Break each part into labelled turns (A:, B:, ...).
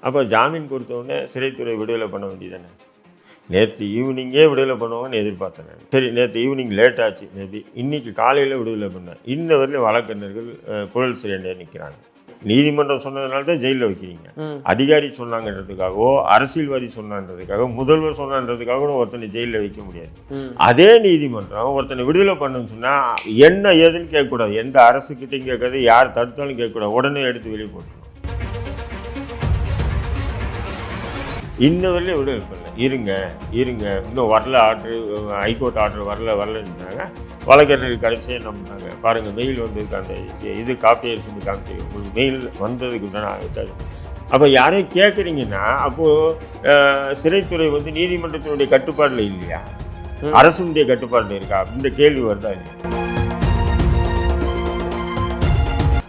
A: அப்போ ஜாமீன் கொடுத்தோடனே சிறைத்துறை விடுதலை பண்ண வேண்டியதானே. நேற்று ஈவினிங்கே விடுதலை பண்ணுவாங்கன்னு எதிர்பார்த்தேன் நான். சரி, நேற்று ஈவினிங் லேட் ஆச்சு, மேபி இன்றைக்கி காலையில் விடுதலை பண்ணேன். இன்ன வரையிலும் வழக்கறிஞர்கள் புழல் சிறையில் நிற்கிறாங்க. நீதிமன்றம் சொன்னதுனால தான் ஜெயிலில் வைக்கிறீங்க. அதிகாரி சொன்னாங்கன்றதுக்காகவோ அரசியல்வாதி சொன்னான்றதுக்காக முதல்வர் சொன்னான்றதுக்காக கூட ஒருத்தனை ஜெயிலில் வைக்க முடியாது. அதே நீதிமன்றம் ஒருத்தனை விடுதலை பண்ணுன்னு சொன்னால் என்ன ஏதுன்னு கேட்கக்கூடாது. எந்த அரசுக்கிட்டையும் கேட்காது, யார் தடுத்தாலும் கேட்கக்கூடாது, உடனே எடுத்து வெளியே போட்டு இன்ன வரையிலும் விடுதலை பண்ணல. இருங்க இன்னும் வரல, ஆர்டரு ஹைகோர்ட் ஆர்டர் வரலன்றாங்க. வழக்கறிஞர்கள் கடைசியாக என்ன பண்ணாங்க பாருங்கள், மெயில் வந்ததுக்கு அந்த இது காப்பி எடுத்து காமிச்சு உங்களுக்கு மெயில் வந்ததுக்கு உண்டான ஆகிட்டாரு. அப்போ யாரையும் கேட்குறீங்கன்னா அப்போது சிறைத்துறை வந்து நீதிமன்றத்தினுடைய கட்டுப்பாடில் இல்லையா, அரசுடைய கட்டுப்பாடில் இருக்கா அப்படின்ற கேள்வி வருதா இல்லையா?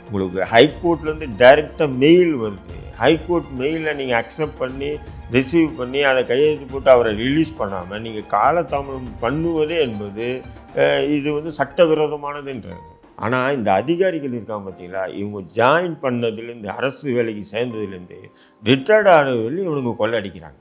A: உங்களுக்கு ஹைகோர்ட்லேருந்து டைரெக்டாக மெயில் வருது. ஹைகோர்ட் மெயிலை நீங்கள் அக்செப்ட் பண்ணி ரிசீவ் பண்ணி அதை கையெழுத்து போட்டு அவரை ரிலீஸ் பண்ணாமல் நீங்கள் காலதாமதம் பண்ணுவதே என்பது இது வந்து சட்டவிரோதமானதுன்றது. ஆனால் இந்த அதிகாரிகள் இருக்காங்க பார்த்தீங்களா, இவங்க ஜாயின் பண்ணதுலேருந்து அரசு வேலைக்கு சேர்ந்ததுலேருந்து ரிட்டையர்ட் ஆனதுலேயும் இவனுங்க கொள்ளை அடிக்கிறாங்க.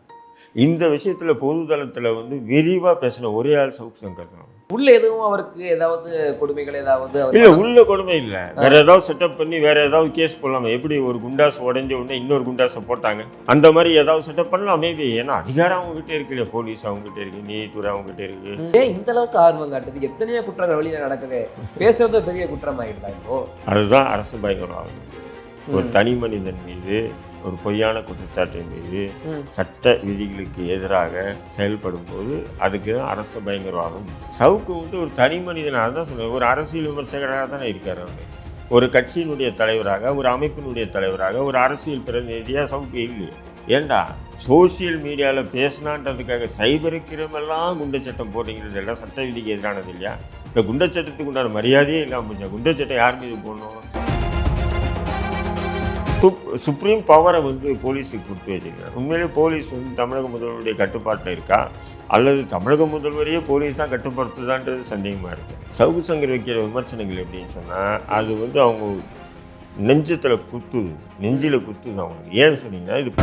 A: இந்த விஷயத்தில் பொதுதளத்தில் வந்து விரிவாக பேசின ஒரே ஆள் சவுக் சங்கர் தான்.
B: உள்ள எதுவும் அவருக்கு ஏதாவது கொடுமைகள் ஏதாவது
A: இல்லை, உள்ள கொடுமை இல்லை, வேற ஏதாவது செட்டப் பண்ணி வேற ஏதாவது கேஸ் போடலாமா? எப்படி ஒரு குண்டாசு உடஞ்ச உடனே இன்னொரு குண்டாசை போட்டாங்க, அந்த மாதிரி ஏதாவது செட்டப் பண்ணலாம் மேபி. ஏன்னா அதிகாரம் அவங்ககிட்ட இருக்கு இல்லையா, போலீஸ் அவங்ககிட்ட இருக்கு, நீதித்துறை அவங்ககிட்ட இருக்கு.
B: ஏன் இந்த அளவுக்கு ஆர்வம் காட்டுது? எத்தனையோ குற்றங்கள் வெளியில நடக்குது, பேசுறது பெரிய குற்றம் ஆகிடுதா இப்போ?
A: அதுதான் அரசு பயங்கரவாதம். ஒரு தனி மனிதன் மீது ஒரு பொய்யான குற்றச்சாட்டின் மீது சட்ட விதிகளுக்கு எதிராக செயல்படும் போது அதுக்கு தான் அரசு பயங்கரவாதம். சவுக்கு வந்து ஒரு தனி மனிதனாக தான் சொல்லுவேன், ஒரு அரசியல் விமர்சகராக தானே இருக்கார். அவர் ஒரு கட்சியினுடைய தலைவராக, ஒரு அமைப்பினுடைய தலைவராக, ஒரு அரசியல் பிரதிநிதியாக சவுக்கு இல்லையே. ஏண்டா சோசியல் மீடியாவில் பேசினான்றதுக்காக சைபர் கிரமெல்லாம் குண்டை சட்டம் போடுறீங்கிறது எல்லாம் சட்ட விதிக்கு எதிரானது இல்லையா? இந்த குண்டை சட்டத்துக்கு உண்டான மரியாதையே இல்லாமல் போச்சா? குண்டை சட்டம் யார் மீது போடணும்? சுப்ரீம் பவரை வந்து போலீஸுக்கு கொடுத்து வச்சுருக்காங்க. உண்மையிலே போலீஸ் வந்து தமிழக முதல்வருடைய கட்டுப்பாட்டில் இருக்கா அல்லது தமிழக முதல்வரையே போலீஸ் தான் கட்டுப்படுத்துதான்றது சந்தேகமாக இருக்குது. சவுக்கு சங்கர் வைக்கிற விமர்சனங்கள் எப்படின்னு சொன்னால் அது வந்து அவங்க நெஞ்சத்தில் குத்துது, நெஞ்சில் குத்துது அவங்களுக்கு. ஏன்னு சொன்னீங்கன்னா இது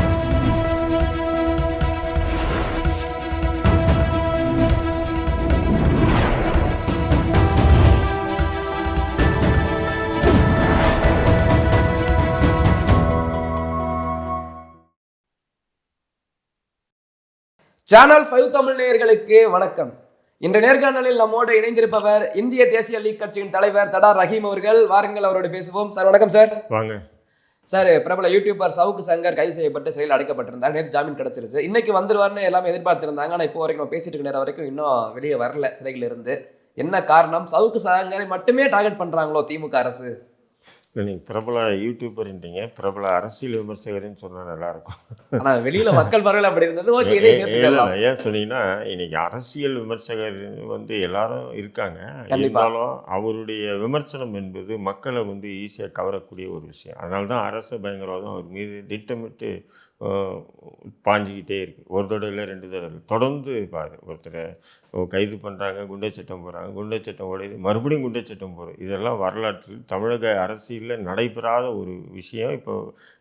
B: சேனல் 5 தமிழ் நேயர்களுக்கு வணக்கம். இன்று நேர்காணலில் நம்மோடு இணைந்திருப்பவர் இந்திய தேசிய லீக் கட்சியின் தலைவர் தடா ரஹீம் அவர்கள். வாருங்கள், அவரோடு பேசுவோம். சார் வணக்கம். சார்
A: வாங்க.
B: சார், பிரபல யூடியூபர் சவுக்கு சங்கர் கைது செய்யப்பட்டு சிறையில் அடைக்கப்பட்டிருந்தார். நேற்று ஜாமீன் கிடைச்சிருச்சு. இன்னைக்கு வந்துருவார்னு எல்லாமே எதிர்பார்த்திருந்தாங்க. ஆனால் இப்போ வரைக்கும் நம்ம பேசிட்டு இருக்க நேரம் வரைக்கும் இன்னும் வெளியே வரல சிறையில் இருந்து. என்ன காரணம்? சவுக்கு சங்கரை மட்டுமே டார்கெட் பண்றாங்களோ திமுக அரசு?
A: நீங்கள் பிரபல யூடியூபர்ன்றீங்க, பிரபல அரசியல் விமர்சகர்னு சொன்னால் நல்லாயிருக்கும்.
B: ஆனால் வெளியில் மக்கள் பரவல் அப்படி இருந்தது. ஓகே,
A: ஏன் சொன்னீங்கன்னா இன்னைக்கு அரசியல் விமர்சகர் வந்து எல்லாரும் இருக்காங்க. இருந்தாலும் அவருடைய விமர்சனம் என்பது மக்களை வந்து ஈஸியாக கவரக்கூடிய ஒரு விஷயம். அதனால தான் அரசு பயங்கரவாதம் அவர் மீது திட்டமிட்டு பாஞ்சிக்கிட்டே இருக்குது. ஒரு தடவை 2 தடவை தொடர்ந்து பாரு. ஒருத்தரை கைது பண்ணுறாங்க, குண்டை சட்டம் போடுறாங்க, குண்டை சட்டம் உடையுது, மறுபடியும் குண்டை சட்டம் போடுறது. இதெல்லாம் வரலாற்றில் தமிழக அரசியலில் நடைபெறாத ஒரு விஷயம். இப்போ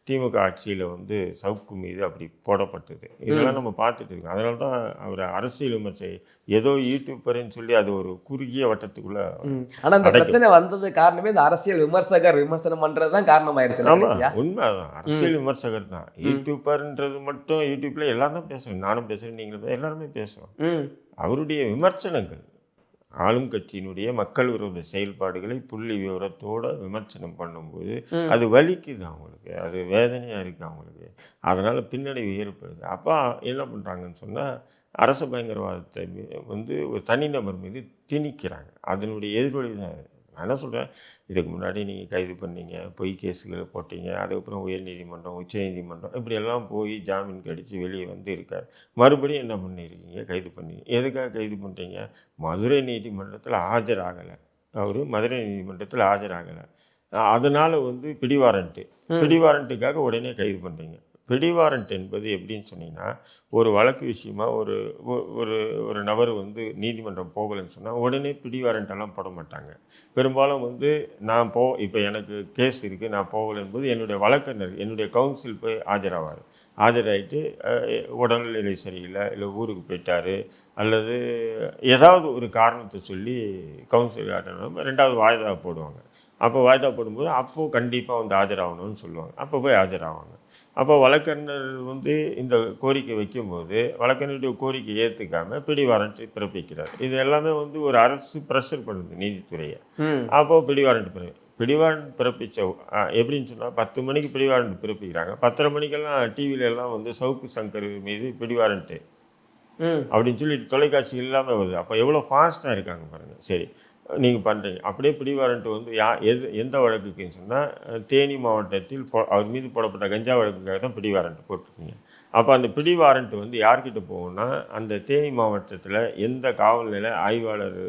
A: திமுக ஆட்சியில் வந்து சவுக்கு மீது அப்படி போடப்பட்டது. இதெல்லாம் நம்ம பார்த்துட்டு இருக்கோம். அதனால தான் அவர் அரசியல் விமர்சகர் ஏதோ யூடியூப்பர்னு சொல்லி அது ஒரு குறுகிய வட்டத்துக்குள்ள.
B: ஆனால் அந்த பிரச்சனை வந்தது காரணமே இந்த அரசியல் விமர்சகர் விமர்சனம் பண்ணுறது தான் காரணமாயிருச்சு.
A: ஆமாம், உண்மைதான். அரசியல் விமர்சகர் தான். யூடியூப்பர்ன்றது மட்டும் யூடியூப்ல எல்லாரும் தான் பேசுகிறோம். நானும் பேசுகிறேன், நீங்களும் எல்லாருமே பேசுகிறோம். அவருடைய விமர்சனங்கள் ஆளும் கட்சியினுடைய மக்கள் விரோத செயல்பாடுகளை புள்ளி விவரத்தோடு விமர்சனம் பண்ணும்போது அது வலிக்குது அவங்களுக்கு, அது வேதனையாக இருக்குது அவங்களுக்கு. அதனால் பின்னடைவு ஏற்படுது. அப்போ என்ன பண்ணுறாங்கன்னு சொன்னால் அரசு பயங்கரவாதத்தை வந்து ஒரு தனிநபர் மீது திணிக்கிறாங்க. அதனுடைய எதிர்வழி தான். நான் என்ன சொல்கிறேன், இதுக்கு முன்னாடி நீங்கள் கைது பண்ணீங்க, பொய் கேஸுகளை போட்டீங்க, அதுக்கப்புறம் உயர்நீதிமன்றம், உச்சநீதிமன்றம் இப்படியெல்லாம் போய் ஜாமீன் கடித்து வெளியே வந்து இருக்கார். மறுபடியும் என்ன பண்ணியிருக்கீங்க? கைது பண்ணீங்க. எதுக்காக கைது பண்ணுறீங்க? மதுரை நீதிமன்றத்தில் ஆஜராகலை. அவர் மதுரை நீதிமன்றத்தில் ஆஜராகலை. அதனால் வந்து பிடிவாரண்ட்டுக்காக உடனே கைது பண்ணுறீங்க. பிடிவாரண்ட் என்பது எப்படின்னு சொன்னீங்கன்னா, ஒரு வழக்கு விஷயமா ஒரு ஒரு ஒரு நபர் வந்து நீதிமன்றம் போகலைன்னு சொன்னால் உடனே பிடிவாரண்டெல்லாம் போட மாட்டாங்க. பெரும்பாலும் வந்து நான் இப்போ எனக்கு கேஸ் இருக்குது, நான் போகலைன்போது என்னுடைய வழக்கறிஞர், என்னுடைய கவுன்சில் போய் ஆஜராவார். ஆஜராயிட்டு உடல்நிலை சரியில்லை, இல்லை ஊருக்கு போயிட்டார், அல்லது ஏதாவது ஒரு காரணத்தை சொல்லி கவுன்சில் ஆஜராக 2வது வாய்தா போடுவாங்க. அப்போ வாய்தா போடும்போது அப்போது கண்டிப்பாக வந்து ஆஜராகணும்னு சொல்லுவாங்க. அப்போ போய் ஆஜராவாங்க. அப்போ வழக்கறிஞர் வந்து இந்த கோரிக்கை வைக்கும்போது வழக்கறிஞருடைய கோரிக்கை ஏற்றுக்காமல் பிடிவாரண்ட் பிறப்பிக்கிறார். இது எல்லாமே வந்து ஒரு அரசு ப்ரெஷர் பண்ணுது நீதித்துறையை. அப்போது பிடிவாரண்ட் பிறப்பித்த எப்படின்னு சொன்னால் 10 மணிக்கு பிடிவாரண்ட் பிறப்பிக்கிறாங்க. 10:30 மணிக்கெல்லாம் டிவிலெல்லாம் வந்து சவுக்கு சங்கர் மீது பிடிவாரண்ட்டு அப்படின்னு சொல்லி தொலைக்காட்சி இல்லாமல் வருது. அப்போ எவ்வளோ ஃபாஸ்ட்டாக இருக்காங்க பாருங்கள். சரி, நீங்கள் பண்ணுறீங்க. அப்படியே பிடிவாரண்ட் வந்து எந்த வழக்குக்குன்னு சொன்னால் தேனி மாவட்டத்தில் அவர் மீது போடப்பட்ட கஞ்சா வழக்குக்காக தான் பிடிவாரண்ட் போட்டிருக்கீங்க. அப்போ அந்த பிடிவாரண்ட் வந்து யார்கிட்ட போகும்னா, அந்த தேனி மாவட்டத்தில் எந்த காவல் நிலைய ஆய்வாளர்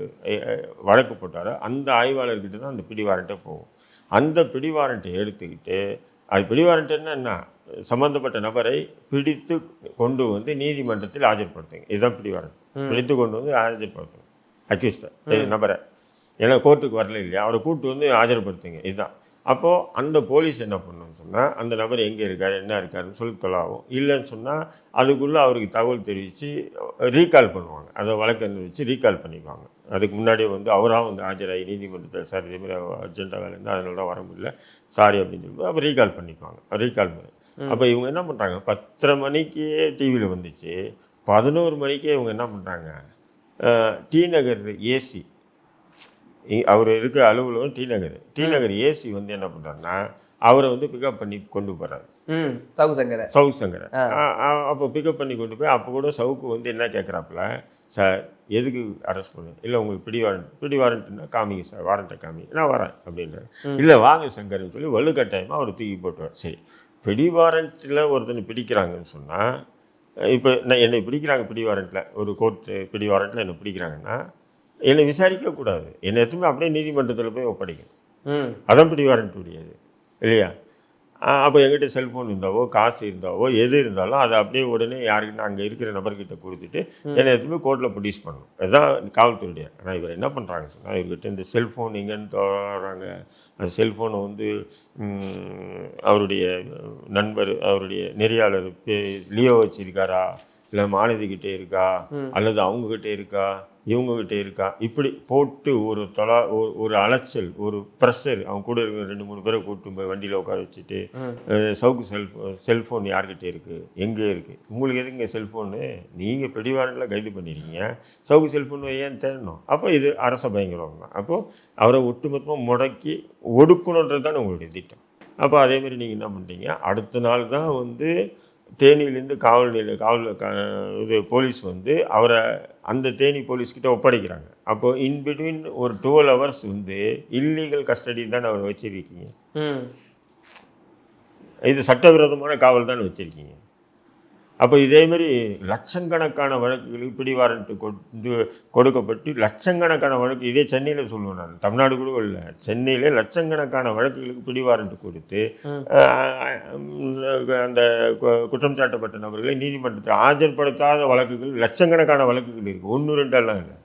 A: வழக்கு போட்டாரோ அந்த ஆய்வாளர்கிட்ட தான் அந்த பிடிவாரண்ட்டே போகும். அந்த பிடிவாரண்ட்டை எடுத்துக்கிட்டு அது பிடிவாரண்ட்டுன்னா என்ன, சம்பந்தப்பட்ட நபரை பிடித்து கொண்டு வந்து நீதிமன்றத்தில் ஆஜர்படுத்துங்க. இதுதான் பிடிவாரண்ட். பிடித்து கொண்டு வந்து ஆஜர்படுத்தணும் அக்யூஸ்டை நபரை. ஏன்னா கோர்ட்டுக்கு வரல இல்லையா, அவரை கூப்பிட்டு வந்து ஆஜர்படுத்துங்க. இதுதான். அப்போது அந்த போலீஸ் என்ன பண்ணணும்னு சொன்னால், அந்த நபர் எங்கே இருக்கார், என்ன இருக்காருன்னு சொல்லி தொலாவும். இல்லைன்னு சொன்னால் அதுக்குள்ளே அவருக்கு தகவல் தெரிவித்து ரீகால் பண்ணுவாங்க. அதை வழக்கறிஞர் வச்சு ரீகால் பண்ணிக்குவாங்க. அதுக்கு முன்னாடியே வந்து அவராக வந்து ஆஜராகி நீதிமன்றத்தில் சார் இதேமாதிரி அர்ஜென்ட்டாக வேலை இருந்தால் அதனால தான் வர முடியல சாரி அப்படின்னு சொல்லிட்டு அப்போ ரீகால் பண்ணிக்குவாங்க. ரீகால் பண்ணி அப்போ இவங்க என்ன பண்ணுறாங்க, 10:30 மணிக்கே டிவியில் வந்துச்சு, 11 மணிக்கே இவங்க என்ன பண்ணுறாங்க, டி நகர் ஏசி அவர் இருக்க அலுவலகம் டி நகர் ஏசி வந்து என்ன பண்ணுறாருன்னா அவரை வந்து பிக்கப் பண்ணி கொண்டு போகிறாரு. சவுக்கு சங்கரை அப்போ பிக்கப் பண்ணி கொண்டு போய் அப்போ கூட சவுக்கு வந்து என்ன கேட்குறாப்புல, சார் எதுக்கு அரெஸ்ட் பண்ணு, இல்லை உங்களுக்கு பிடிவாரண்ட்னா காமிங்க சார், வாரண்ட்டை காமிங்க, நான் வரேன் அப்படின்றாரு. இல்லை வாங்க சங்கர்னு சொல்லி வலுக்கட்டாயமாக அவர் தூக்கி போட்டுவார். சரி, பிடிவாரண்ட்டில் ஒருத்தனை பிடிக்கிறாங்கன்னு சொன்னால், இப்போ என்னை பிடிக்கிறாங்க பிடிவாரண்ட்டில், ஒரு கோர்ட்டு பிடிவாரண்ட்டில் என்னை பிடிக்கிறாங்கன்னா என்னை விசாரிக்கக்கூடாது, என்னை எதுவுமே அப்படியே நீதிமன்றத்தில் போய் ஒப்படைக்கணும். அதான் பிடிவாரண்ட் உடையது இல்லையா. அப்போ எங்கிட்ட செல்ஃபோன் இருந்தாவோ காசு இருந்தாவோ எது இருந்தாலும் அதை அப்படியே உடனே யாருக்கிட்ட அங்கே இருக்கிற நபர்கிட்ட கொடுத்துட்டு என்னை எதுவுமே கோர்ட்டில் ப்ரொடியூஸ் பண்ணணும். அதுதான் காவல்துறையுடைய. ஆனால் இவர் என்ன பண்ணுறாங்க சொன்னால், இவர்கிட்ட இந்த செல்ஃபோன் எங்கேன்னு தோறாங்க. அந்த செல்ஃபோனை வந்து அவருடைய நண்பர், அவருடைய நெறியாளர் லியோ வச்சுருக்காரா, இல்லை மாணவிகிட்டே இருக்கா, அல்லது அவங்கக்கிட்டே இருக்கா, இவங்ககிட்ட இருக்கா, இப்படி போட்டு ஒரு அலைச்சல், ஒரு ப்ரெஷர். அவங்க கூட இருக்கிற 2-3 பேரை கூப்பிட்டு போய் வண்டியில் உட்கார வச்சுட்டு சவுக்கு செல்ஃபோன் யார்கிட்ட இருக்குது, எங்கே இருக்குது, உங்களுக்கு எதுங்க செல்ஃபோனு, நீங்கள் பிடிவாரண்டில் கைது பண்ணியிருக்கீங்க, சவுக்கு செல்ஃபோன் ஏன் தேடணும். அப்போ இது அரச பயங்கரம் தான். அப்போது அவரை ஒட்டுமொத்தமாக முடக்கி ஒடுக்கணுன்றது தானே உங்களுடைய திட்டம். அப்போ அதேமாதிரி நீங்கள் என்ன பண்ணுறீங்க, அடுத்த நாள் தான் வந்து தேனியிலேருந்து இது போலீஸ் வந்து அவரை அந்த தேனி போலீஸ்கிட்ட ஒப்படைக்கிறாங்க. அப்போது இன்பிட்வீன் ஒரு 12 hours வந்து இல்லீகல் கஸ்டடி தானே அவர் வச்சுருக்கீங்க. இது சட்டவிரோதமான காவல் தானே வச்சுருக்கீங்க. அப்போ இதேமாரி லட்சக்கணக்கான வழக்குகளுக்கு பிடிவாரண்ட் கொடுக்கப்பட்டு லட்சக்கணக்கான வழக்கு, இதே சென்னையில் சொல்லுவேன் நான், தமிழ்நாடு கூட இல்லை, சென்னையில் லட்சக்கணக்கான வழக்குகளுக்கு பிடிவாரண்ட் கொடுத்து அந்த குற்றம் சாட்டப்பட்ட நபர்களை நீதிமன்றத்தில் ஆஜர்படுத்தாத வழக்குகள் லட்சக்கணக்கான வழக்குகள் இருக்குது, 1-2 எல்லாம் இல்லை.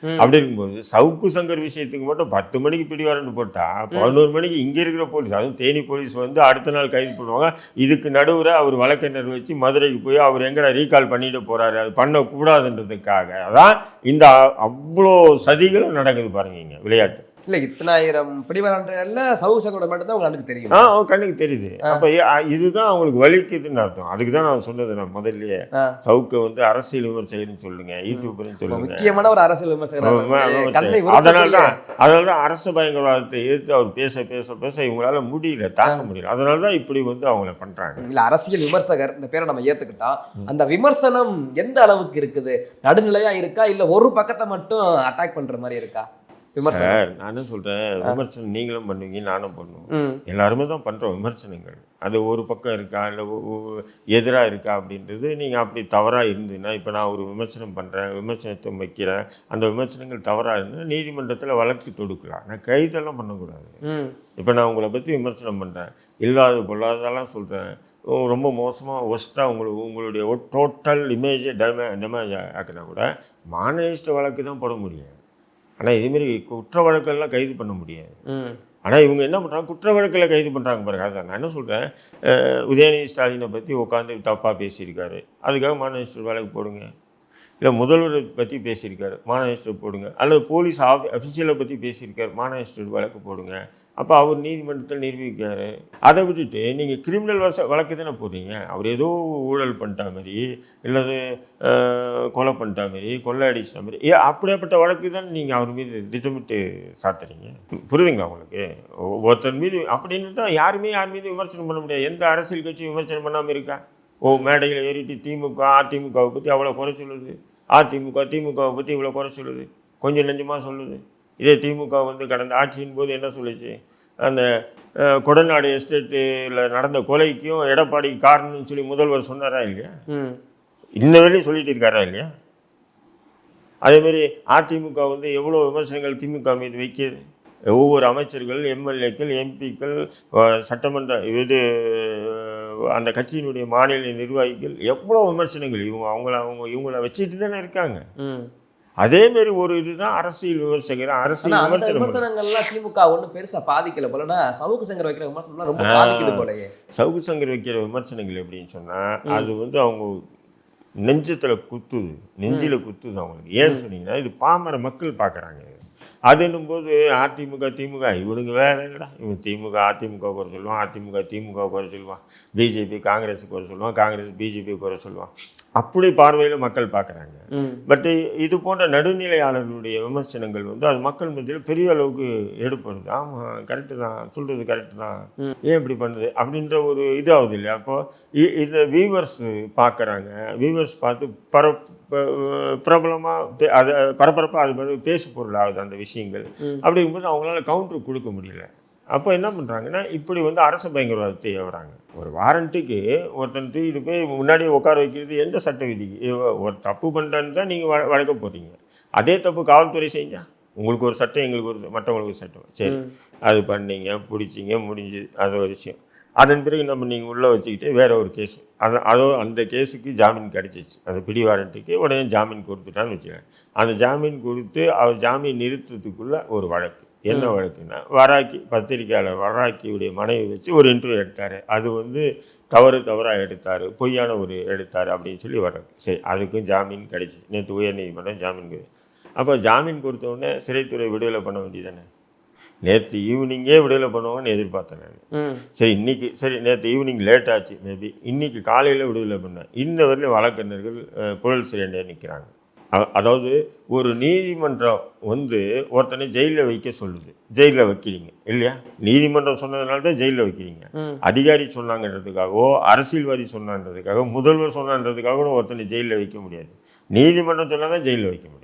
A: அப்படி இருக்கும்போது சவுக்கு சங்கர் விஷயத்துக்கு மட்டும் 10 மணிக்கு பிடிவாரண்ட் போட்டால் 11 மணிக்கு இங்கே இருக்கிற போலீஸ், அதுவும் தேனி போலீஸ் வந்து அடுத்த நாள் கைது பண்ணுவாங்க. இதுக்கு நடுவில் அவர் வழக்கறிஞர் வச்சு மதுரைக்கு போய் அவர் எங்கடா ரீகால் பண்ணிட்டு போகிறாரு, அது பண்ணக்கூடாதுன்றதுக்காக தான் இந்த அவ்வளோ சதிகளும் நடக்குது பாருங்க இங்கே விளையாட்டு.
B: இல்லை, 10,000 பிடிவாரண்ட்ல சவுக்கு சங்கரோட மட்டும் தான் உங்களுக்கு தெரியும்.
A: கண்ணுக்கு தெரியுது. அப்போ இதுதான் அவங்களுக்கு வலிக்குதுன்னு அர்த்தம். அதுக்கு தான் நான் சொன்னது, நான் முதல்லயே சவுக்கை வந்து அரசியல் விமர்சகர்னு சொல்லுங்க, யூடியூபர்னு சொல்லுங்க, முக்கியமான ஒரு அரசியல் விமர்சகர். அதனால தான் அரசு பயங்கரவாதத்தை எதிர்த்து அவர் பேச பேச பேச இவங்களால முடியல, தாங்க முடியல. அதனால தான் இப்படி வந்து அவங்கள பண்றாங்க. இல்லை, அரசியல் விமர்சகர் இந்த பேரை நம்ம ஏற்றுக்கிட்டா அந்த விமர்சனம் எந்த அளவுக்கு இருக்குது, நடுநிலையா இருக்கா, இல்லை ஒரு பக்கத்தை மட்டும் அட்டாக் பண்ற மாதிரி இருக்கா? சார், நானும் சொல்கிறேன், விமர்சனம் நீங்களும் பண்ணுவீங்க, நானும் பண்ணுவோம், எல்லாருமே தான் பண்ணுறோம் விமர்சனங்கள். அது ஒரு பக்கம் இருக்கா இல்லை எதிராக இருக்கா அப்படின்றது நீங்கள் அப்படி தவறாக இருந்ததுன்னா, இப்போ நான் ஒரு விமர்சனம் பண்ணுறேன், விமர்சனத்தை வைக்கிறேன், அந்த விமர்சனங்கள் தவறாக இருந்தால் நீதிமன்றத்தில் வழக்கு தொடுக்கலாம். நான் கைதெல்லாம் பண்ணக்கூடாது. இப்போ நான் உங்களை பற்றி விமர்சனம் பண்ணுறேன், இல்லாத பொல்லாதெல்லாம் சொல்கிறேன், ரொம்ப மோசமாக ஒஸ்ட்டாக உங்களுடைய டோட்டல் இமேஜை டேமேஜ் ஆக்கினா கூட மானநஷ்ட வழக்கு தான் போட முடியும். ஆனால் இதேமாரி குற்ற வழக்கெல்லாம் கைது பண்ண முடியாது. ஆனால் இவங்க என்ன பண்ணுறாங்க, குற்ற வழக்கில் கைது பண்ணுறாங்க பாருங்க. அதான் நான் என்ன சொல்கிறேன், உதயநிதி ஸ்டாலினை பற்றி உட்காந்து தப்பாக பேசியிருக்காரு, அதுக்காக மானநஷ்ட வழக்கு போடுங்க. இல்லை முதல்வரை பற்றி பேசியிருக்காரு, மானநஷ்ட போடுங்க. அல்லது போலீஸ் அஃபிஷியலை பற்றி பேசியிருக்காரு, மானநஷ்ட வழக்கு போடுங்க. அப்போ அவர் நீதிமன்றத்தில் நிரூபிக்காரு. அதை விட்டுட்டு நீங்கள் கிரிமினல் வழக்கு தானே போடுறீங்க. அவர் ஏதோ ஊழல் பண்ணிட்டா மாதிரி, இல்லது கொலை பண்ணிட்டா மாதிரி, கொள்ளை அடிச்சிட்ட மாதிரி, அப்படியாப்பட்ட வழக்கு தான் நீங்கள் அவர் மீது திட்டமிட்டு சாத்துறீங்க. புரியுதுங்களா உங்களுக்கு? ஒருத்தர் மீது அப்படின்னு தான் யார் மீது விமர்சனம் பண்ண முடியாது. எந்த அரசியல் கட்சி விமர்சனம் பண்ணாமல் இருக்கா? மேடையில் ஏறிட்டு திமுக அதிமுகவை பற்றி அவ்வளோ குறை சொல்லுது, திமுகவை பற்றி இவ்வளோ குறை சொல்லுது, கொஞ்சம் நெஞ்சமாக சொல்லுது. இதே திமுக கடந்த ஆட்சியின் போது என்ன சொல்லிச்சு, அந்த கொடநாடு எஸ்டேட்டில் நடந்த கொலைக்கும் எடப்பாடிக்கு காரணம்னு சொல்லி முதல்வர் சொன்னாரா இல்லையா? இன்ன வரையும் சொல்லிட்டு இருக்காரா இல்லையா? அதேமாரி அதிமுக எவ்வளோ விமர்சனங்கள் திமுக மீது வைக்கிது. ஒவ்வொரு அமைச்சர்கள், எம்எல்ஏக்கள், எம்பிக்கள், சட்டமன்ற அந்த கட்சியினுடைய மாநில நிர்வாகிகள் எவ்வளோ விமர்சனங்கள் இவங்கள வச்சுட்டு தானே இருக்காங்க. அதேமாரி ஒரு இதுதான் அரசியல்
B: விமர்சனங்கள்லாம் திமுக ஒன்றும் பெருசாக பாதிக்கல போலன்னா, சவுக்கு சங்கர் வைக்கிற விமர்சனம்லாம் ரொம்ப பாதிக்குது போலயே.
A: சவுக்கு சங்கர் வைக்கிற விமர்சனங்கள் எப்படின்னு சொன்னால், அது அவங்க நெஞ்சத்தில் குத்துது, நெஞ்சில் குத்துது அவங்களுக்கு. ஏன்னு சொன்னீங்கன்னா, இது பாமர மக்கள் பார்க்குறாங்க. அதுன்னும் போது திமுக இவனுங்க வேற இல்லைடா. இவன் அதிமுக குறை சொல்லுவான், திமுக குறை சொல்லுவான், பிஜேபி காங்கிரஸுக்கு குறை சொல்லுவான், காங்கிரஸ் பிஜேபி குறை சொல்லுவான். அப்படி பார்வையில் மக்கள் பார்க்குறாங்க. பட் இது போன்ற நடுநிலையாளர்களுடைய விமர்சனங்கள் அது மக்கள் மத்தியில் பெரிய அளவுக்கு எடுப்படுது. ஆமாம், கரெக்டு தான், சொல்கிறது கரெக்டு தான், ஏன் இப்படி பண்ணுது அப்படின்ற ஒரு இதாகுது இல்லையா? அப்போது இதை வியூவர்ஸ் பார்க்குறாங்க. வியூவர்ஸ் பார்த்து பிரபலமாக அதை பரபரப்பாக அது பேசு பொருள் ஆகுது அந்த விஷயங்கள். அப்படிங்கும்போது அவங்களால கவுண்டர் கொடுக்க முடியல. அப்போ என்ன பண்ணுறாங்கன்னா, இப்படி அரச பயங்கரவாதத்தை ஏவுறாங்க. ஒரு வாரண்ட்டுக்கு ஒருத்தன் தூக்கிட்டு போய் முன்னாடியே உட்கார வைக்கிறது எந்த சட்ட விதிக்கு? ஒரு தப்பு பண்ணுறான்னு தான் நீங்கள் வழக்க போகிறீங்க. அதே தப்பு காவல்துறை செஞ்சால் உங்களுக்கு ஒரு சட்டம், எங்களுக்கு ஒரு மற்றவங்களுக்கு ஒரு சட்டம். சரி, அது பண்ணீங்க, பிடிச்சிங்க, முடிஞ்சு, அது ஒரு விஷயம். அதன் பிறகு நீங்கள் உள்ளே வச்சுக்கிட்டு வேற ஒரு கேஸ், அந்த கேஸுக்கு ஜாமீன் கிடச்சிச்சு. அந்த பிடி வாரண்ட்டுக்கு உடனே ஜாமீன் கொடுத்துட்டான்னு வச்சுக்கேன். அந்த ஜாமீன் கொடுத்து அவர் ஜாமீன் நிறுத்தத்துக்குள்ள ஒரு வழக்கு. என்ன வழக்குன்னா, பத்திரிக்கையாளர் வராக்கியுடைய மனைவி வச்சு ஒரு இன்டர்வியூ எடுத்தார். அது தவறாக எடுத்தார், பொய்யான ஒரு எடுத்தார் அப்படின்னு சொல்லி வர்றாங்க. சரி, அதுக்கும் ஜாமீன் கிடைச்சி நேற்று உயர்நீதிமன்றம் ஜாமீன் கொடுத்து. அப்போ ஜாமீன் கொடுத்தோடனே சிறைத்துறை விடுதலை பண்ண வேண்டியதானே? நேற்று ஈவினிங்கே விடுதலை பண்ணுவாங்கன்னு எதிர்பார்த்தேன் நான். சரி நேற்று ஈவினிங் லேட் ஆச்சு, மேபி இன்னைக்கு காலையில் விடுதலை பண்ணேன். இன்ன வரையிலும் வழக்கறிஞர்கள் புழல் சிறைண்டே நிற்கிறாங்க. அதாவது ஒரு நீதிமன்றம் ஒருத்தனை ஜெயிலில் வைக்க சொல்லுது, ஜெயிலில் வைக்கிறீங்க இல்லையா? நீதிமன்றம் சொன்னதுனால தான் ஜெயிலில் வைக்கிறீங்க. அதிகாரி சொன்னாங்கன்றதுக்காகவோ, அரசியல்வாதி சொன்னான்றதுக்காக, முதல்வர் சொன்னான்றதுக்காக ஒருத்தனை ஜெயிலில் வைக்க முடியாது. நீதிமன்றம் சொன்னால் தான் ஜெயிலில் வைக்க முடியும்.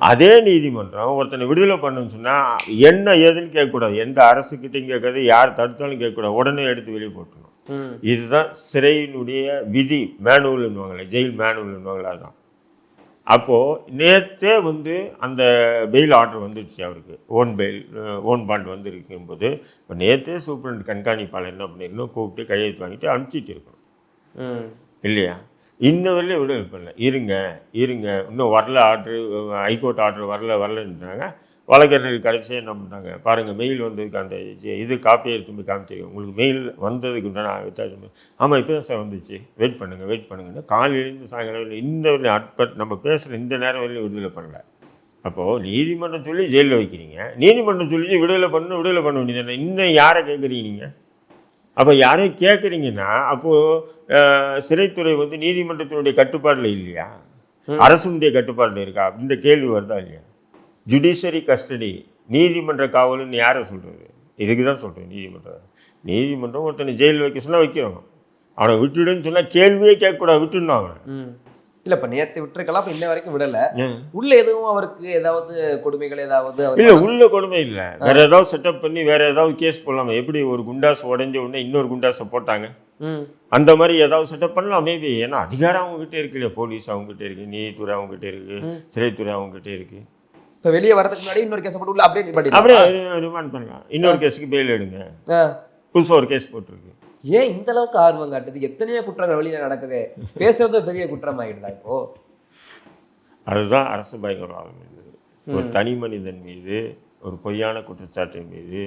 A: அதே நீதிமன்றம் ஒருத்தனை விடுதலை பண்ணுன்னு சொன்னால் என்ன ஏதுன்னு கேட்கக்கூடாது. எந்த அரசுக்கிட்டையும் கேட்காது, யார் தடுத்தாலும் கேட்கக்கூடாது, உடனே எடுத்து வெளியே போட்டணும். இதுதான் சிறையினுடைய விதி, மேனுவல்னுவாங்களே, ஜெயில் மேனுவல்னுவாங்களே. அதுதான். அப்போது நேற்றே அந்த பெயில் ஆர்டர் வந்துடுச்சு அவருக்கு, ஓன் பாண்ட் இருக்கும்போது, இப்போ நேற்றே சூப்பரண்ட் கண்காணிப்பாளர் என்ன பண்ணிருக்கணும், கூப்பிட்டு கையெழுத்து வாங்கிட்டு அனுப்பிச்சிட்டு இருக்கணும் இல்லையா? இன்ன வரையிலும் விடுதலை பண்ணல. இருங்க இன்னும் வரல, ஆர்டரு, ஹைகோர்ட் ஆர்டர் வரலன்றாங்க. வழக்கறிஞர்கள் கடைசியாக என்ன பண்ணுறாங்க பாருங்கள், மெயில் வந்ததுக்கு அந்த இது காப்பியை எடுத்து போய் காமிச்சிருக்கேன், உங்களுக்கு மெயில் வந்ததுக்கு நான் வித்தாச்சு. ஆமாம், இப்போ தான் சார் வந்துச்சு, வெயிட் பண்ணுங்கன்னா காலையிலேருந்து சாயங்காலம் இந்த நம்ம பேசுகிற இந்த நேரம் வரையிலும் விடுதலை பண்ணல. அப்போது நீதிமன்றம் சொல்லி ஜெயிலில் வைக்கிறீங்க, நீதிமன்றம் சொல்லி விடுதலை பண்ண வேண்டியது. இன்னும் யாரை கேட்குறீங்க நீங்கள்? அப்போ யாரையும் கேட்குறீங்கன்னா, அப்போது சிறைத்துறை நீதிமன்றத்தினுடைய கட்டுப்பாடில் இல்லையா, அரசுடைய கட்டுப்பாடில் இருக்கா அப்படின்ற கேள்வி வருதா இல்லையா? ஜுடிஷரி கஸ்டடி, நீதிமன்ற காவல்னு யாரை சொல்கிறது? இதுக்கு தான் சொல்கிறேன். நீதிமன்றம் ஒருத்தனை ஜெயிலில் வைக்க சொன்னால் வைக்கிறோம், அவனை விட்டுடுன்னு சொன்னால் கேள்வியே கேட்கக்கூடாது, விட்டுடணும் அவனை.
B: இல்லை, இப்போ நேற்று விட்டுருக்கலாம், இப்போ இன்ன வரைக்கும் விடலை. உள்ள எதுவும் அவருக்கு ஏதாவது கொடுமைகள் ஏதாவது?
A: இல்லை, உள்ள கொடுமை இல்லை, வேற ஏதாவது செட்டப் பண்ணி வேற ஏதாவது கேஸ் போடலாமா? எப்படி ஒரு குண்டாசு உடஞ்ச உடனே இன்னொரு குண்டாசை போட்டாங்க, அந்த மாதிரி ஏதாவது செட்டப் பண்ணலாம் மேபி. ஏன்னா அதிகாரம் அவங்ககிட்ட இருக்கு இல்லையா? போலீஸ் அவங்ககிட்ட இருக்கு, நீதித்துறை அவங்ககிட்ட இருக்கு, சிறைத்துறை அவங்ககிட்ட இருக்கு.
B: இப்போ வெளியே வரதுக்கு முன்னாடி இன்னொரு கேஸ் போட்டு உள்ள அப்படியே
A: ரிமாண்ட் பண்ணலாம். இன்னொரு கேஸுக்கு பெயில் எடுங்க, புதுசாக ஒரு கேஸ் போட்டிருக்கு.
B: ஏன் இந்த அளவுக்கு ஆர்வம் காட்டுது? எத்தனையோ குற்றங்கள் வெளியில நடக்குது, பேசுறது பெரிய குற்றம் ஆயிடுதா இப்போ?
A: அதுதான் அரசு பயங்கரவாதம் மீது, ஒரு தனி மனிதன் மீது ஒரு பொய்யான குற்றச்சாட்டின் மீது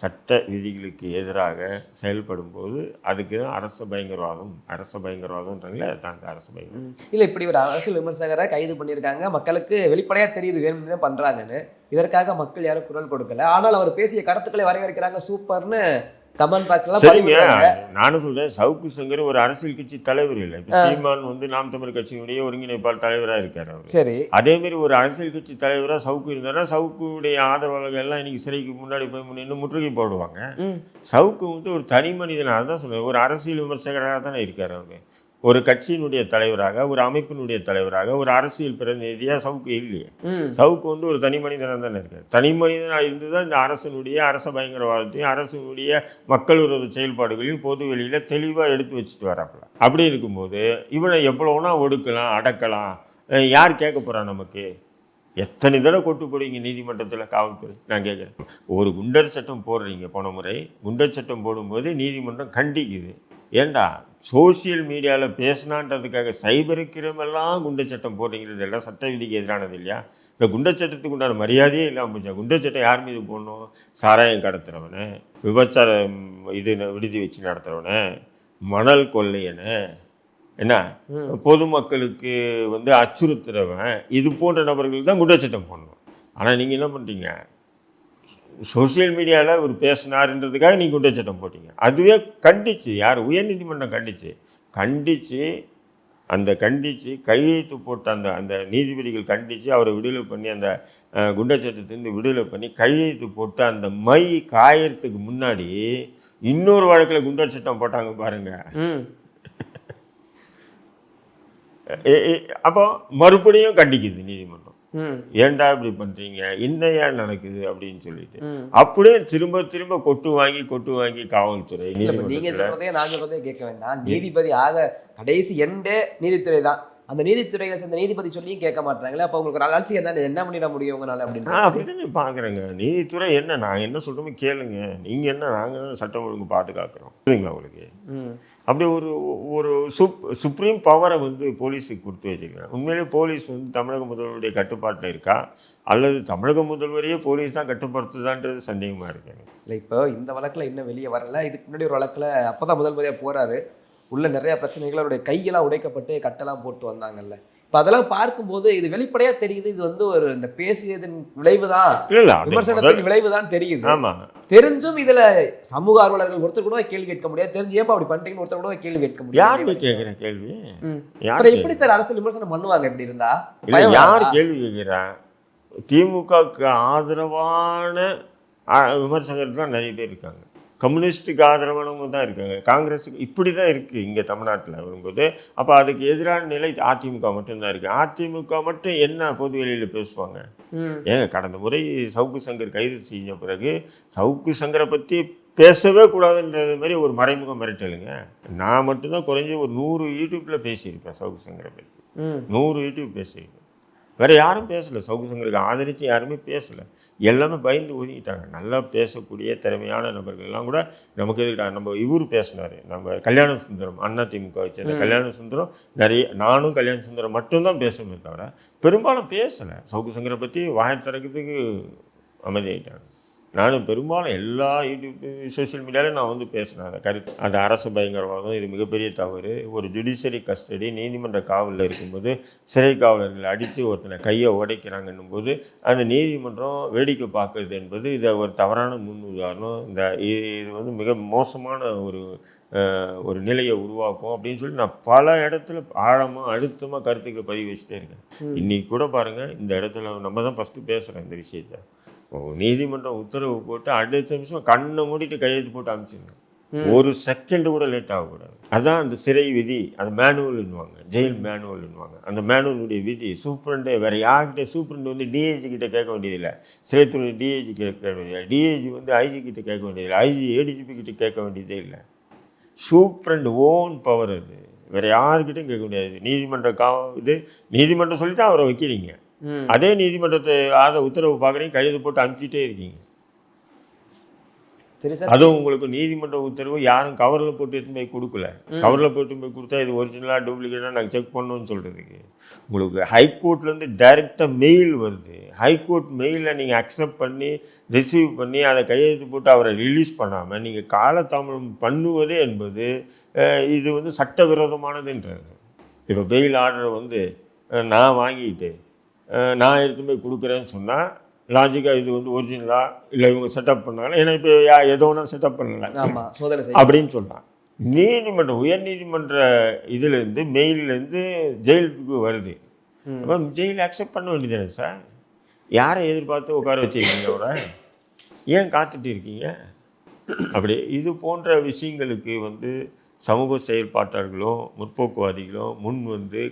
A: சட்ட விதிகளுக்கு எதிராக செயல்படும் போது அதுக்கு தான் அரசு பயங்கரவாதம்ன்றாங்களே, அதுதான் அரசு பயங்கரவாதம்.
B: இல்ல இப்படி ஒரு அரசியல் விமர்சகரை கைது பண்ணியிருக்காங்க, மக்களுக்கு வெளிப்படையா தெரியுது வேணும்னே பண்றாங்கன்னு. இதற்காக மக்கள் யாரும் குரல் கொடுக்கல. ஆனால் அவர் பேசிய கருத்துக்களை வரவேற்கிறாங்க, சூப்பர்னு கமெண்ட் பாக்ஸ்லாம்
A: சரிங்க, நானும் சொல்றேன், சவுக்கு சங்கர் ஒரு அரசியல் கட்சி தலைவர் இல்லை. இப்போ சீமான் வந்து நாம் தமிழ் கட்சியினுடைய ஒருங்கிணைப்பாளர் தலைவராக இருக்காரு அவர்.
B: சரி,
A: அதே மாதிரி ஒரு அரசியல் கட்சி தலைவராக சவுக்கு இருந்தாருன்னா சவுக்குடைய ஆதரவாளர்கள் எல்லாம் இன்னைக்கு சிறைக்கு முன்னாடி போய் நின்று முற்றுகை போடுவாங்க. சவுக்கு வந்து ஒரு தனி மனிதனாக தான் சொல்லுவேன், ஒரு அரசியல் விமர்சகராக தானே இருக்காரு அவர். ஒரு கட்சியினுடைய தலைவராக, ஒரு அமைப்பினுடைய தலைவராக, ஒரு அரசியல் பிரதிநிதியாக சவுக்கு இல்லையே. சவுக்கு வந்து ஒரு தனி மனிதனாக தானே இருக்காரு. தனி மனிதனாக இருந்து தான் இந்த அரச பயங்கரவாதத்தையும் அரசினுடைய மக்கள் விரோத செயல்பாடுகளையும் பொது வெளியில் தெளிவாக எடுத்து வச்சுட்டு வராப்புல. அப்படி இருக்கும்போது இவனை எவ்வளோனா ஒடுக்கலாம், அடக்கலாம், யார் கேட்க போகிறா நமக்கு? எத்தனை தடவை கொட்டு போடுவீங்க நீதிமன்றத்தில், காவல்துறை? நான் கேட்குறேன், ஒரு குண்டர் சட்டம் போடுறீங்க, போன முறை குண்டர் சட்டம் போடும்போது நீதிமன்றம் கண்டிக்குது. ஏண்டா சோசியல் மீடியாவில் பேசினான்றதுக்காக சைபர் கிரைமெல்லாம் குண்டர் சட்டம் போடுறீங்கிறது எல்லாம் சட்ட விதிக்கு எதிரானது இல்லையா? இந்த குண்டர் சட்டத்துக்கு உண்டான மரியாதையே இல்லாமல் போச்சா? குண்டர் சட்டம் யார் மீது போடணும்? சாராயம் கடத்துறவனை, விபச்சாரம் விடுதி வச்சு நடத்துகிறவனை, மணல் கொள்ளையனை, என்ன பொதுமக்களுக்கு வந்து அச்சுறுத்துறவன், இது போன்ற நபர்களுக்கு தான் குண்டர் சட்டம் போடணும். ஆனால் நீங்கள் என்ன பண்ணுறீங்க? சோசியல் மீடியாவில் ஒரு பேசினாருன்றதுக்காக நீங்கள் குற்றச்சட்டம் போட்டீங்க. அதுவே கண்டிச்சு, யார்? உயர்நீதிமன்றம் கண்டித்து கையெழுத்து போட்ட அந்த நீதிபதிகள் கண்டித்து அவரை விடுதலை பண்ணி, அந்த குண்டச்சட்டத்திலிருந்து விடுதலை பண்ணி கையெழுத்து போட்டு அந்த மை காயறதுக்கு முன்னாடி இன்னொரு வழக்கில் குண்டர் சட்டம் போட்டாங்க பாருங்க. அப்போ மறுபடியும் கண்டிக்குது நீதிமன்றம், ஏன்டா இப்படி பண்றீங்க, என்ன ஏன் நடக்குது அப்படின்னு சொல்லிட்டு. அப்படியே திரும்ப கொட்டு வாங்கி காவல்துறை,
B: நீங்க சொல்றதே நான் சொல்றதே கேட்க வேண்டாம். நீதிபதி ஆக கடைசி எண்டே நீதித்துறை தான். அந்த நீதித்துறையை சேர்ந்த நீதிபதி சொல்லியும் கேட்க மாட்டாங்களே, அப்போ உங்களுக்கு ஒரு ஆட்சி என்ன பண்ணிட முடியும் உங்களால அப்படின்னு
A: அப்படித்தானே பாக்குறேங்க. நீதித்துறை என்ன, நாங்கள் என்ன சொல்றோமோ கேளுங்க, நீங்க என்ன, நாங்கள் சட்டம் ஒழுங்கு பாதுகாக்கிறோம் புரியுங்களா உங்களுக்கு? அப்படி ஒரு சுப்ரீம் பவரை வந்து போலீஸுக்கு கொடுத்து வச்சுக்கிறேன். உண்மையிலே போலீஸ் வந்து தமிழக முதல்வருடைய கட்டுப்பாட்டில் இருக்கா, அல்லது தமிழக முதல்வரையே போலீஸ் தான் கட்டுப்படுத்துதான்றது சந்தேகமாக இருக்குங்க.
B: இல்லை, இப்போ இந்த வழக்கில் இன்னும் வெளியே வரல. இதுக்கு முன்னாடி ஒரு வழக்கில் அப்போ தான் முதல்வரையாக போகிறாரு, உள்ள நிறைய பிரச்சனைகள், அவருடைய கையெல்லாம் உடைக்கப்பட்டு கட்டெல்லாம் போட்டு வந்தாங்கல்ல. இப்போ அதெல்லாம் பார்க்கும்போது இது வெளிப்படையாக தெரியுது, இது வந்து ஒரு இந்த பேசியதன் விளைவு தான், விமர்சனத்தின் விளைவு தான் தெரியுது.
A: ஆமாம்,
B: தெரிஞ்சும் இதுல சமூக ஆர்வலர்கள் ஒருத்தர் கூட கேள்வி கேட்க முடியாது. தெரிஞ்சு ஏப்பா அப்படி பண்றீங்கன்னு ஒருத்தர் கூட கேள்வி கேட்க முடியாது.
A: யாரு கேட்குற கேள்வி?
B: எப்படி சார் அரசியல் விமர்சனம் பண்ணுவாங்க எப்படி இருந்தா?
A: யார் கேள்வி கேட்கிறா? திமுகவுக்கு ஆதரவான விமர்சகர்கள் தான் நிறைய பேர் இருக்காங்க, கம்யூனிஸ்டுக்கு ஆதரவானவங்க தான் இருக்காங்க, காங்கிரஸுக்கு இப்படி தான் இருக்குது இங்கே தமிழ்நாட்டில் வரும்போது. அப்போ அதுக்கு எதிரான நிலை அதிமுக மட்டும்தான் இருக்குது. அதிமுக மட்டும் என்ன பொது வெளியில் பேசுவாங்க? ஏங்க, கடந்த முறை சவுக்கு சங்கர் கைது செஞ்ச பிறகு சவுக்கு சங்கரை பற்றி பேசவே கூடாதுன்றது மாதிரி ஒரு மறைமுக மிரட்டலுங்க. நான் மட்டும்தான் குறைஞ்சி ஒரு 100 யூடியூப்பில் பேசியிருப்பேன் சவுக்கு சங்கரை பற்றி. 100 யூடியூப் பேசியிருப்பேன். வேறு யாரும் பேசலை, சவுக்கு சங்கருக்கு ஆதரித்து யாருமே பேசலை, எல்லாமே பயந்து ஒதுங்கிட்டாங்க. நல்லா பேசக்கூடிய திறமையான நபர்கள்லாம் கூட நமக்கு எதிர்க்கிட்டாங்க. நம்ம இவர் பேசினார், நம்ம கல்யாண சுந்தரம், அண்ணா திமுக வச்சிருந்த கல்யாண சுந்தரம், நிறைய நானும் கல்யாண சுந்தரம் மட்டும்தான் பேசணுமே தவிர பெரும்பாலும் பேசலை. சவுக்கு சங்கரை பற்றி வாயை திறக்கிறதுக்கு அமைதியாகிட்டாங்க. நானும் பெரும்பாலும் எல்லா யூடியூப் சோஷியல் மீடியாவிலும் நான் வந்து பேசினேன் அந்த கருத்து. அது அரசு பயங்கரவாதம், இது மிகப்பெரிய தவறு. ஒரு ஜுடிஷியரி கஸ்டடி, நீதிமன்ற காவலில் இருக்கும்போது சிறை காவலர்கள் அடித்து ஒருத்தனை கையை உடைக்கிறாங்கன்னும் போது அந்த நீதிமன்றம் வேடிக்கை பார்க்குறது என்பது இதை ஒரு தவறான முன் உதாரணம். இது வந்து மிக மோசமான ஒரு நிலையை உருவாக்கும் அப்படின்னு சொல்லி நான் பல இடத்துல ஆழமாக அழுத்தமாக கருத்துக்களை பதிவு வச்சுட்டே இருக்கேன். இன்றைக்கி கூட பாருங்கள், இந்த இடத்துல நம்ம தான் ஃபஸ்ட்டு பேசுகிறேன் இந்த விஷயத்தை. நீதிமன்றம் உத்தரவு போட்டு அடுத்த நிமிஷம் கண்ணை மூடிட்டு கையெழுத்து போட்டு அனுப்பிச்சிருங்க, ஒரு செகண்ட் கூட லேட் ஆகக்கூடாது. அதுதான் அந்த சிறை விதி, அந்த மேனுவல்னுவாங்க, ஜெயில் மேனுவல்னுவாங்க. அந்த மேனுவலுடைய விதி சூப்பரண்டே வேறு யார்கிட்ட, சூப்பரண்டு வந்து டிஐஜி கிட்ட கேட்க வேண்டியதில்லை, சிறைத்துறை டிஐஜி கேட்க வேண்டியதில்லை, டிஐஜி வந்து ஐஜி கிட்ட கேட்க வேண்டியதில்லை, ஐஜி ஏடிஜிபி கிட்ட கேட்க வேண்டியதே இல்லை. சூப்பரண்ட் ஓன் பவர் அது, வேறு யாருக்கிட்டையும் கேட்க முடியாது. நீதிமன்றம் சொல்லிட்டு அவரை வைக்கிறீங்க, அதே நீதிமன்றத்தை உத்தரவு பார்க்குறீங்க, கையெழுத்து போட்டு அனுப்பிச்சிட்டே இருக்கீங்க.
B: சரி சார்.
A: அதுவும் உங்களுக்கு நீதிமன்ற உத்தரவு யாரும் கவரில் போட்டு எடுத்துன்னு போய் கொடுக்கல. கவரில் போட்டு போய் கொடுத்தா இது ஒரிஜினலாக டூப்ளிகேட்டாக நாங்கள் செக் பண்ணணும்னு சொல்கிறதுக்கு உங்களுக்கு ஹைகோர்ட்லேருந்து டைரெக்டாக மெயில் வருது. ஹைகோர்ட் மெயிலை நீங்கள் அக்செப்ட் பண்ணி ரிசீவ் பண்ணி அதை கையெழுத்து போட்டு அவரை ரிலீஸ் பண்ணாமல் நீங்கள் காலதாமதம் பண்ணுவது என்பது இது வந்து சட்டவிரோதமானதுன்றது. இப்போ பெயில் ஆர்டரை வந்து நான் வாங்கிட்டு நான் எடுத்து போய் கொடுக்குறேன்னு சொன்னால் லாஜிக்காக இது வந்து ஒரிஜினலா இல்லை இவங்க செட்டப் பண்ணாலும், ஏன்னா இப்போ ஏதோ ஒன்றா செட்டப் பண்ணல அப்படின்னு சொல்லலாம். நீதிமன்றம் உயர்நீதிமன்ற இதுலேருந்து மெயிலேருந்து ஜெயிலுக்கு வருது. அப்போ ஜெயில் அக்செப்ட் பண்ண வேண்டியதானே சார்? யாரை எதிர்பார்த்து உட்கார வச்சுருக்கீங்க அவரை? ஏன் காத்துட்டு இருக்கீங்க? அப்படி இது போன்ற விஷயங்களுக்கு வந்து சமூக செயல்பாட்டாளர்களோ முற்போக்குவாதிகளோ முன் வந்து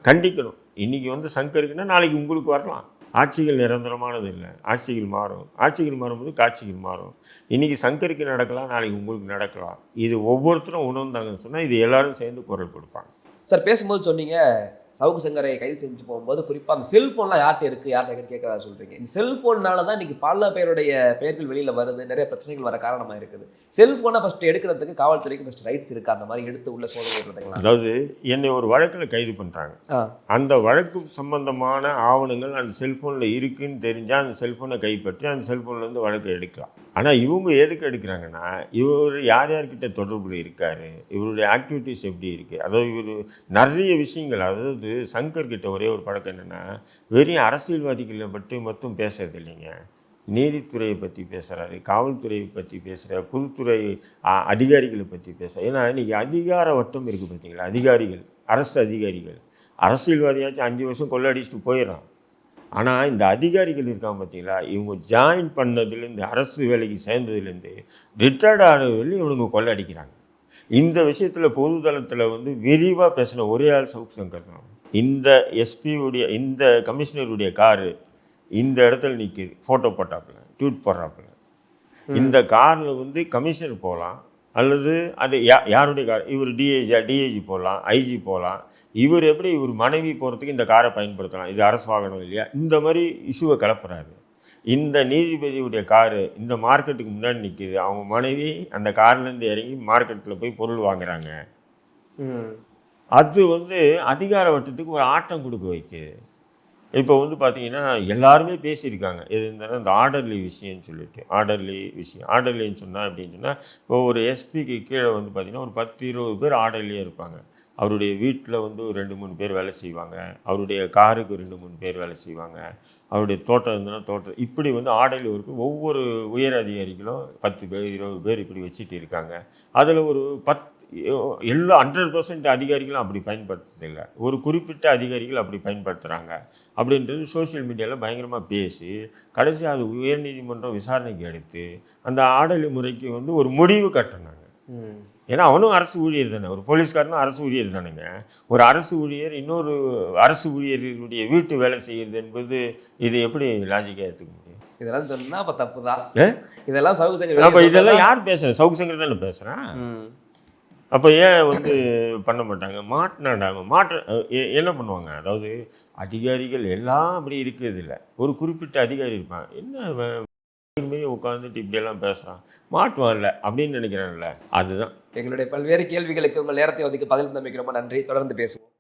A: கண்டிக்கணும். இன்றைக்கி வந்து சங்கருக்குன்னா நாளைக்கு உங்களுக்கு வரலாம். ஆட்சிகள் நிரந்தரமானது இல்லை, ஆட்சிகள் மாறும். ஆட்சிகள் மாறும்போது காட்சிகள் மாறும். இன்றைக்கி சங்கருக்கு நடக்கலாம், நாளைக்கு உங்களுக்கு நடக்கலாம். இது ஒவ்வொருத்தரும் உணர்ந்தாங்கன்னு சொன்னால் இது எல்லாரும் சேர்ந்து குரல் கொடுப்பாங்க.
B: சார் பேசும்போது சொன்னீங்க சவுக்கு சங்கரை கைது செஞ்சு போகும்போது குறிப்பாக அந்த செல்ஃபோன்லாம் யார்கிட்ட இருக்குது யார்கிட்ட கேட்கறதா சொல்கிறீங்க. இந்த செல்ஃபோன்னால தான் இன்றைக்கி பல பேருடைய பெயர்கள் வெளியில் வருது, நிறைய பிரச்சனைகள் வர காரணமாக இருக்குது. செல்ஃபோனை ஃபஸ்ட்டு எடுக்கிறதுக்கு காவல்துறைக்கு ஃபஸ்ட் ரைட்ஸ் இருக்குது, அந்த மாதிரி எடுத்து உள்ள சோதனை பண்ணுறதுங்களா?
A: அதாவது என்னை ஒரு வழக்கில் கைது பண்ணுறாங்க. அந்த வழக்கு சம்பந்தமான ஆவணங்கள் அந்த செல்ஃபோனில் இருக்குன்னு தெரிஞ்சால் அந்த செல்ஃபோனை கைப்பற்றி அந்த செல்ஃபோன்லேருந்து வழக்கு எடுக்கலாம். ஆனால் இவங்க எதுக்கு எடுக்கிறாங்கன்னா, இவர் யார்கிட்ட தொடர்புல இருக்கார், இவருடைய ஆக்டிவிட்டீஸ் எப்படி இருக்குது, அதாவது இவர் நிறைய விஷயங்கள். அதாவது சங்கர்கிட்ட ஒரே ஒரு பழக்கம் என்னென்னா, வெறும் அரசியல்வாதிகளை பற்றி மட்டும் பேசுறது இல்லைங்க. நீதித்துறையை பற்றி பேசுகிறாரு, காவல்துறையை பற்றி பேசுகிறார், பொதுத்துறை அதிகாரிகளை பற்றி பேசுகிறார். ஏன்னா இன்றைக்கி அதிகார வட்டம் இருக்குது பார்த்தீங்களா, அதிகாரிகள், அரசு அதிகாரிகள். அரசியல்வாதியாச்சும் 5 வருஷம் கொள்ளடிச்சுட்டு போயிடறான். ஆனால் இந்த அதிகாரிகள் இருக்காங்க பார்த்தீங்களா, இவங்க ஜாயின் பண்ணதுலேருந்து அரசு வேலைக்கு சேர்ந்ததுலேருந்து ரிட்டையர்ட் ஆனதுலேருந்து இவனுங்க கொள்ளடிக்கிறாங்க. இந்த விஷயத்தில் பொதுதளத்தில் வந்து விரிவாக பேசின ஒரே ஆள் சவுக்கு சங்கர் தான். இந்த எஸ்பியுடைய இந்த கமிஷனருடைய காரு இந்த இடத்துல நிற்கிது, ஃபோட்டோ போட்டாப்புல, ட்வீட் போடுறாப்புல. இந்த காரில் வந்து கமிஷனர் போகலாம், அல்லது அது யாருடைய கார், இவர் டிஐஜி போகலாம், ஐஜி போகலாம். இவர் எப்படி இவர் மனைவி போகிறதுக்கு இந்த காரை பயன்படுத்தலாம், இது அரசு வாகனம் இல்லையா, இந்த மாதிரி இஷ்யூவை கிளப்புறாரு. இந்த நீதிபதியுடைய காரு இந்த மார்க்கெட்டுக்கு முன்னாடி நிற்கிது, அவங்க மனைவி அந்த கார்லேருந்து இறங்கி மார்க்கெட்டில் போய் பொருள் வாங்குறாங்க. அது வந்து அதிகார வட்டத்துக்கு ஒரு ஆட்டம் கொடுக்க வைக்குது. இப்போ வந்து பார்த்தீங்கன்னா எல்லாருமே பேசியிருக்காங்க எது இருந்தாலும் இந்த ஆர்டர்லி விஷயம்னு சொல்லிட்டு. ஆர்டர்லின்னு சொன்னால் அப்படின்னு சொன்னால், இப்போ ஒரு எஸ்பிக்கு கீழே வந்து பார்த்திங்கன்னா ஒரு 10-20 பேர் ஆர்டர்லியே இருப்பாங்க. அவருடைய வீட்டில் வந்து ஒரு 2-3 பேர் வேலை செய்வாங்க, அவருடைய காருக்கு 2-3 பேர் வேலை செய்வாங்க, அவருடைய தோட்டம் இருந்ததுன்னா தோட்டம், இப்படி வந்து ஆர்டர்லி இருக்குது. ஒவ்வொரு உயர் அதிகாரிகளும் 10 பேர் 20 பேர் இப்படி வச்சுட்டு இருக்காங்க. அதில் ஒரு எல்லா 100% அதிகாரிகளும் அப்படி பயன்படுத்துறதில்லை, ஒரு குறிப்பிட்ட அதிகாரிகள் அப்படி பயன்படுத்துகிறாங்க அப்படின்றது சோஷியல் மீடியாவில் பயங்கரமாக பேசி கடைசி அது உயர்நீதிமன்றம் விசாரணைக்கு எடுத்து அந்த ஆர்டர்லி முறைக்கு வந்து ஒரு முடிவு கட்டினாங்க. ஏன்னா அவனும் அரசு ஊழியர் தானே, ஒரு போலீஸ்காரனும் அரசு ஊழியர் தானேங்க. ஒரு அரசு ஊழியர் இன்னொரு அரசு ஊழியர்களுடைய வீட்டு வேலை செய்கிறது என்பது இது எப்படி லாஜிக்காக எடுத்துக்க முடியும்?
B: இதெல்லாம் சொன்னால் அப்போ தப்பு தான். இதெல்லாம் சவுக்கு சங்கர்,
A: அப்போ இதெல்லாம் யார் பேசுகிறேன்? சவுக்கு சங்கர் தானே பேசுகிறேன். அப்போ ஏன் வந்து பண்ண மாட்டாங்க? என்ன பண்ணுவாங்க? அதாவது அதிகாரிகள் எல்லாம் அப்படி இருக்கிறது இல்லை, ஒரு குறிப்பிட்ட அதிகாரி இருப்பான், என்ன உட்காந்துட்டு இப்படியெல்லாம் பேசுகிறான், மாட்டுவான்ல அப்படின்னு நினைக்கிறேன்ல, அதுதான்.
B: எங்களுடைய பல்வேறு கேள்விகளுக்கு உங்கள் நேரத்தை ஒதுக்கி பதில் தம்பிக்கு ரொம்ப நன்றி. தொடர்ந்து பேசுவோம்.